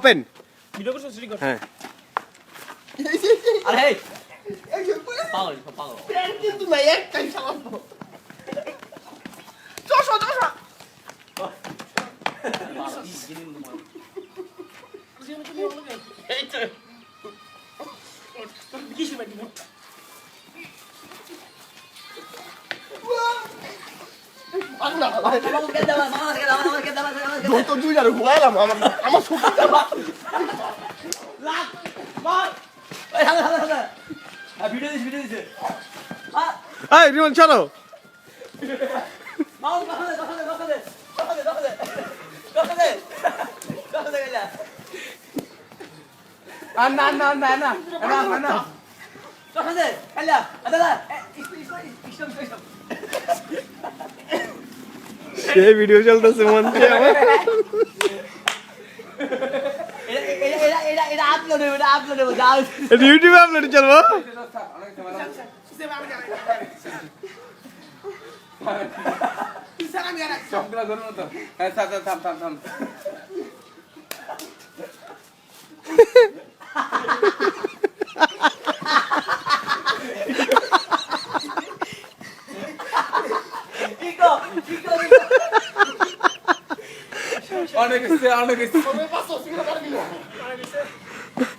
open video করছ shooting কর হ্যাঁ আরে পাগল পাগল প্ল্যান কিন্তু না একটাই চালাবো চশো চশো এই তো কিছু বাকি না আল্লাহ আমাকে দাও আমাকে দাও দই তো দুই আর ঘুমাইলাম আমার শক্তিটা লাগ মার এই হালা ভিডিও দিছে এই রিমন চলো মাও কথা দে গেলা না কথা দে গেলা দাদা ইসলাম সেই ভিডিও চলতেছে মন দিয়ে আমার এটা আপলোড হবে যাও ইউটিউবে আপলোড চলবো চকলা ধরুন তো হ্যাঁ থাম অনেক